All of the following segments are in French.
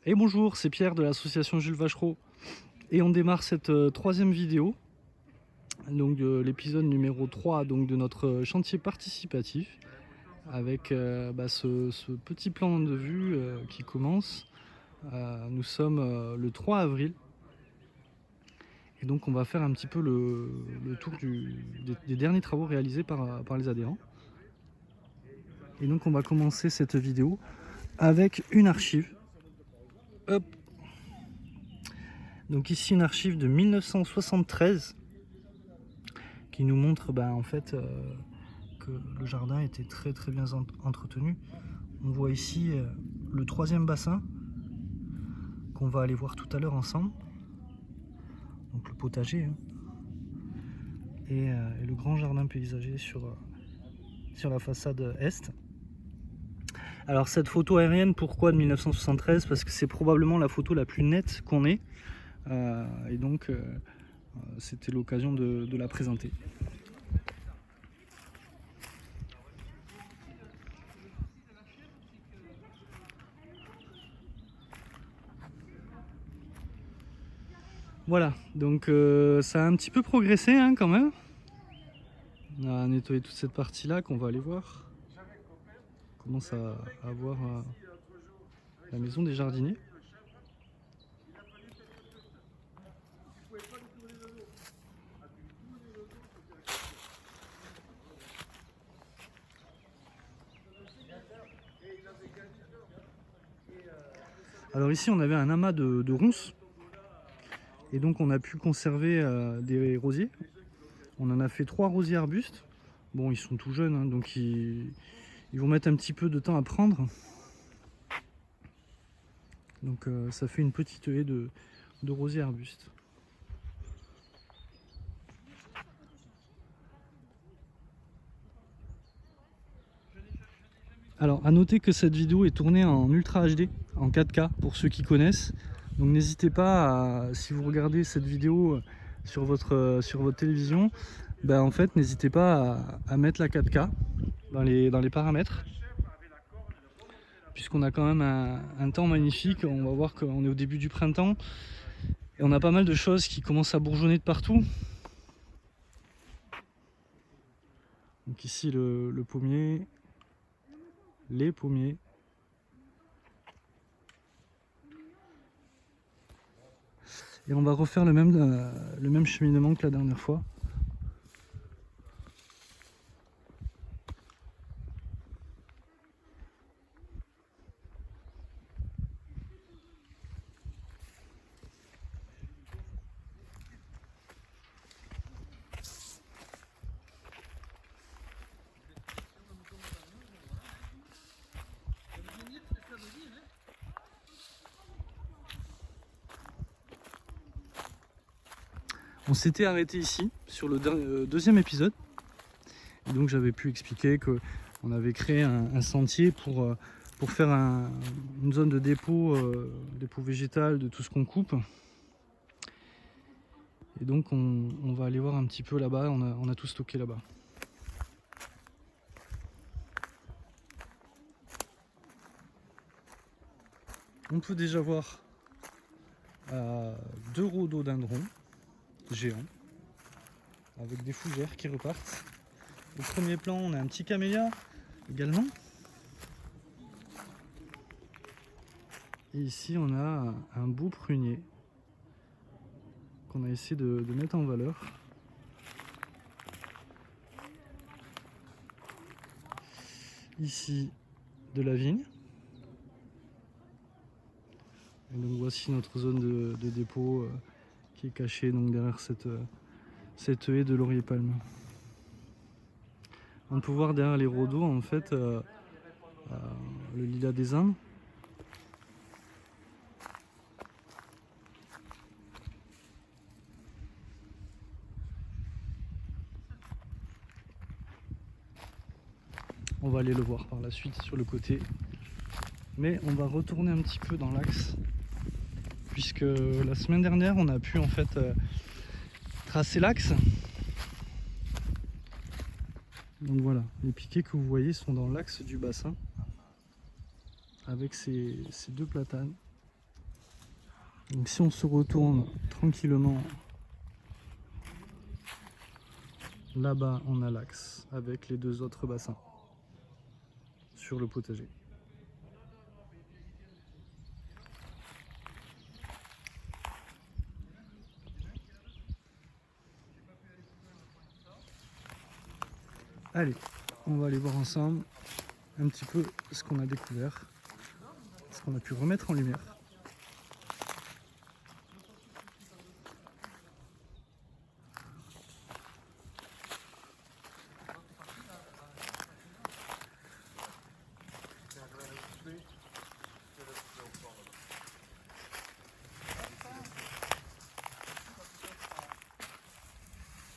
Et bonjour, c'est Pierre de l'association Jules Vachereau et on démarre cette troisième vidéo, donc l'épisode numéro 3 donc, de notre chantier participatif avec ce petit plan de vue qui commence. Nous sommes le 3 avril et donc on va faire un petit peu le tour des derniers travaux réalisés par les adhérents. Et donc on va commencer cette vidéo avec une archive. Hop. Donc ici une archive de 1973 qui nous montre en fait que le jardin était très bien entretenu. On voit ici le troisième bassin qu'on va aller voir tout à l'heure ensemble, donc le potager, hein, et le grand jardin paysager sur la façade est. Alors cette photo aérienne, pourquoi de 1973? Parce que c'est probablement la photo la plus nette qu'on ait, et donc c'était l'occasion de la présenter. Voilà, donc ça a un petit peu progressé hein, quand même. On a nettoyé toute cette partie là qu'on va aller voir. On commence à voir la maison des jardiniers. Alors ici on avait un amas de ronces et donc on a pu conserver des rosiers. On en a fait 3 rosiers arbustes. Bon, ils sont tout jeunes hein, donc ils vont mettre un petit peu de temps à prendre. Donc ça fait une petite haie de rosiers arbustes. Alors à noter que cette vidéo est tournée en Ultra HD, en 4K pour ceux qui connaissent. Donc n'hésitez pas, si vous regardez cette vidéo sur votre télévision, en fait n'hésitez pas à mettre la 4K dans les paramètres. Puisqu'on a quand même un temps magnifique, on va voir qu'on est au début du printemps et on a pas mal de choses qui commencent à bourgeonner de partout. Donc ici le pommier, les pommiers. Et on va refaire le même cheminement que la dernière fois. On s'était arrêté ici sur le deuxième épisode. Et donc j'avais pu expliquer qu'on avait créé un sentier pour faire une zone de dépôt végétal de tout ce qu'on coupe. Et donc on va aller voir un petit peu là-bas, on a tout stocké là-bas. On peut déjà voir 2 rhododendrons géants avec des fougères qui repartent. Au premier plan, on a un petit camélia également. Et ici, on a un beau prunier qu'on a essayé de mettre en valeur. Ici, de la vigne. Et donc voici notre zone de dépôt qui est cachée donc derrière cette haie de laurier palme. On peut voir derrière les rhodos en fait le lilas des Indes. On va aller le voir par la suite sur le côté. Mais on va retourner un petit peu dans l'axe puisque la semaine dernière on a pu en fait tracer l'axe. Donc voilà, les piquets que vous voyez sont dans l'axe du bassin avec ces 2 platanes. Donc si on se retourne tranquillement, là-bas on a l'axe avec les deux autres bassins sur le potager. Allez, on va aller voir ensemble un petit peu ce qu'on a découvert, ce qu'on a pu remettre en lumière.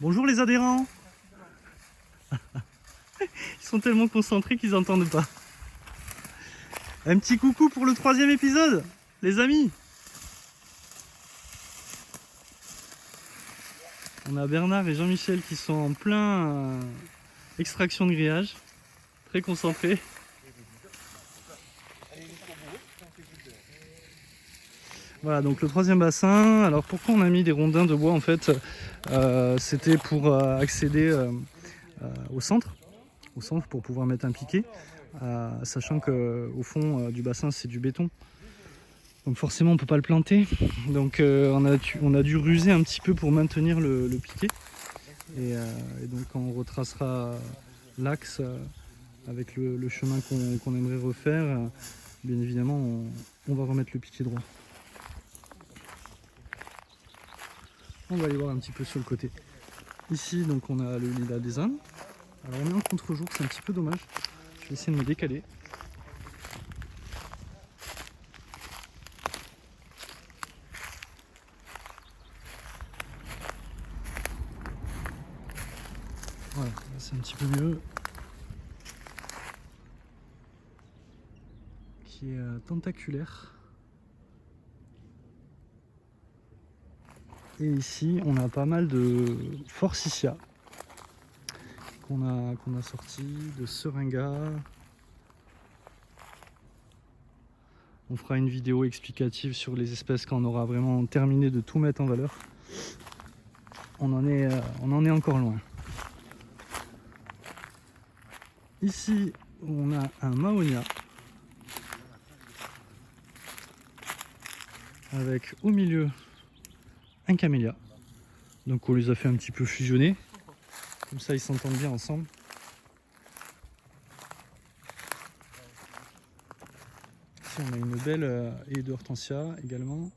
Bonjour les adhérents. Ils sont tellement concentrés qu'ils n'entendent pas. Un petit coucou pour le 3e épisode, les amis. On a Bernard et Jean-Michel qui sont en plein extraction de grillage, très concentrés. Voilà, donc le 3e bassin. Alors pourquoi on a mis des rondins de bois en fait, c'était pour accéder au centre pour pouvoir mettre un piquet, sachant qu'au fond du bassin c'est du béton. Donc forcément on ne peut pas le planter. Donc on a dû ruser un petit peu pour maintenir le piquet. Et donc quand on retracera l'axe avec le chemin qu'on aimerait refaire, bien évidemment on va remettre le piquet droit. On va aller voir un petit peu sur le côté. Ici, donc, on a le lilas des ânes. Alors, on est en contre-jour, c'est un petit peu dommage. Je vais essayer de me décaler. Voilà, c'est un petit peu mieux. Qui est tentaculaire. Et ici, on a pas mal de forsythia qu'on a sorti, de seringa. On fera une vidéo explicative sur les espèces quand on aura vraiment terminé de tout mettre en valeur. On en est encore loin. Ici, on a un mahonia avec au milieu un camélia. Donc on les a fait un petit peu fusionner. Comme ça, ils s'entendent bien ensemble. Ici, on a une belle haie de hortensia également.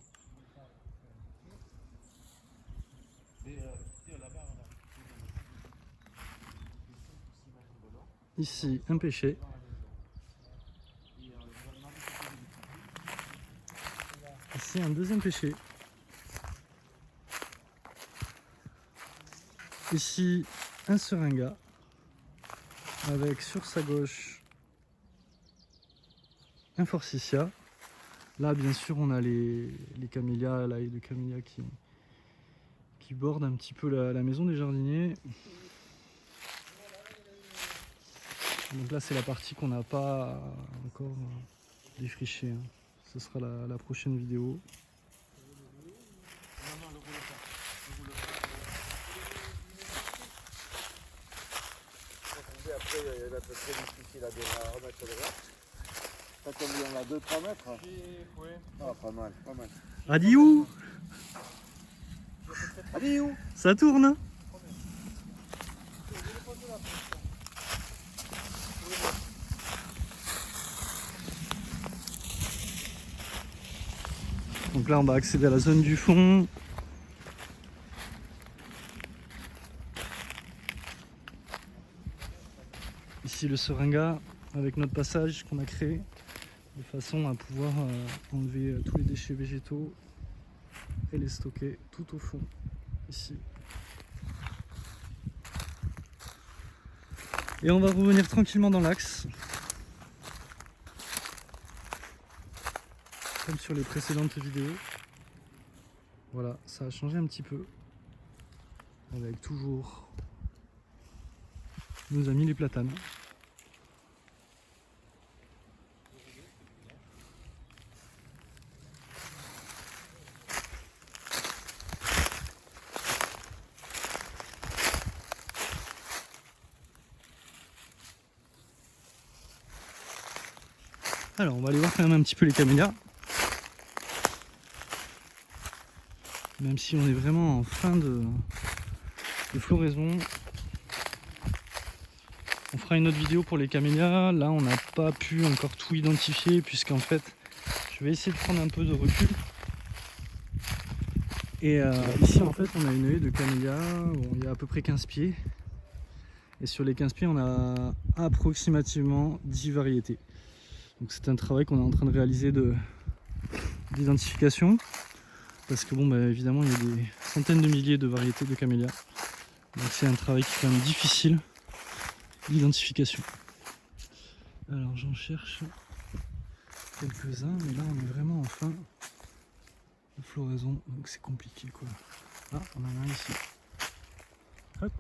Ici, un pêcher. Ici, un deuxième pêcher. Ici, un seringa. Avec sur sa gauche un forsythia. Là, bien sûr, on a les camélias, la haie de camélias qui borde un petit peu la maison des jardiniers. Donc là, c'est la partie qu'on n'a pas encore défrichée. Ce sera la prochaine vidéo. Après, il va être très difficile à remettre le reste. Ça combien là, 2-3 mètres? Oui. Ah, pas mal, pas mal. Adiou. Adiou. Ça tourne. Donc là, on va accéder à la zone du fond. Ici, le seringa avec notre passage qu'on a créé de façon à pouvoir enlever tous les déchets végétaux et les stocker tout au fond, ici. Et on va revenir tranquillement dans l'axe. Comme sur les précédentes vidéos. Voilà, ça a changé un petit peu. Avec toujours nos amis les platanes. Alors on va aller voir quand même un petit peu les camélias. Même si on est vraiment en fin de floraison. On fera une autre vidéo pour les camélias. Là on n'a pas pu encore tout identifier puisqu'en fait je vais essayer de prendre un peu de recul. Et ici en fait on a une haie de camélias, bon, il y a à peu près 15 pieds. Et sur les 15 pieds on a approximativement 10 variétés. Donc c'est un travail qu'on est en train de réaliser d'identification. Parce que bon bah, évidemment il y a des centaines de milliers de variétés de camélias. Donc c'est un travail qui est quand même difficile d'identification. Alors j'en cherche quelques-uns, mais là on est vraiment en fin de floraison, donc c'est compliqué quoi. Ah, on en a un ici. Hop.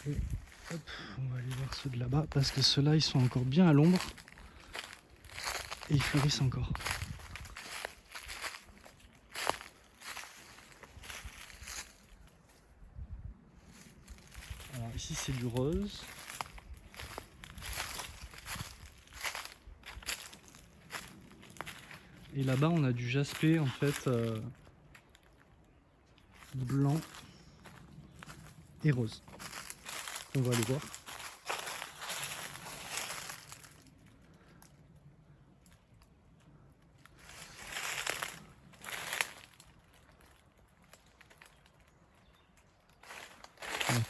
Et hop, on va aller voir ceux de là-bas parce que ceux-là ils sont encore bien à l'ombre et ils fleurissent encore. Alors ici c'est du rose. Et là-bas on a du jaspé en fait blanc et rose. On va aller voir.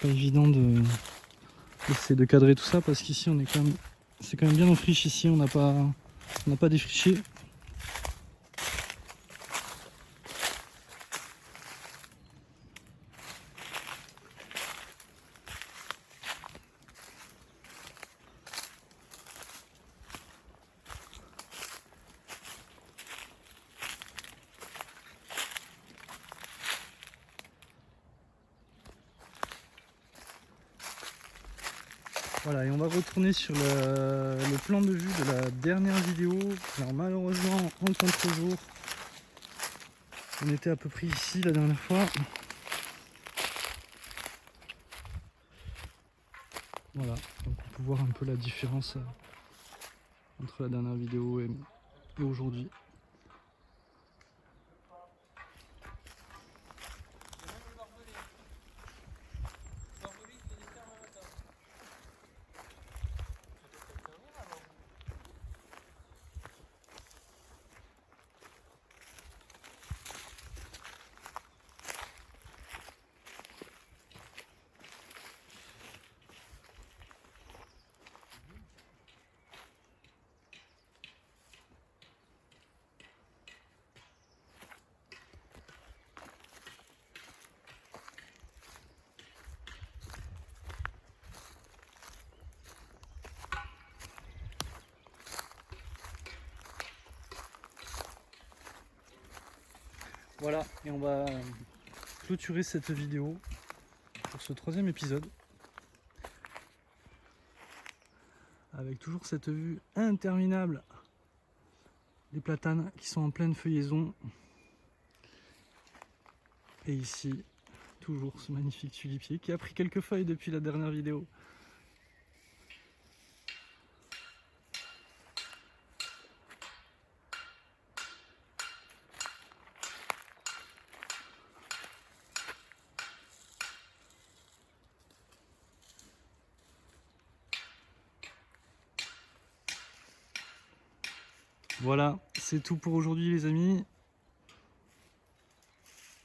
Pas évident d'essayer de cadrer tout ça parce qu'ici on est quand même, c'est quand même bien en friche ici, on n'a pas défriché. Voilà, et on va retourner sur le plan de vue de la dernière vidéo. Alors malheureusement, en contre-jour, on était à peu près ici la dernière fois. Voilà, donc on peut voir un peu la différence entre la dernière vidéo et aujourd'hui. Voilà, et on va clôturer cette vidéo pour ce 3e épisode. Avec toujours cette vue interminable des platanes qui sont en pleine feuillaison. Et ici, toujours ce magnifique tulipier qui a pris quelques feuilles depuis la dernière vidéo. Voilà, c'est tout pour aujourd'hui les amis.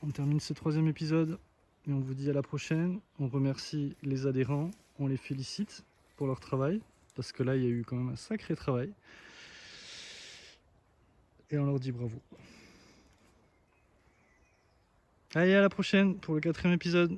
On termine ce 3e épisode et on vous dit à la prochaine. On remercie les adhérents, on les félicite pour leur travail, parce que là il y a eu quand même un sacré travail. Et on leur dit bravo. Allez, à la prochaine pour le 4e épisode.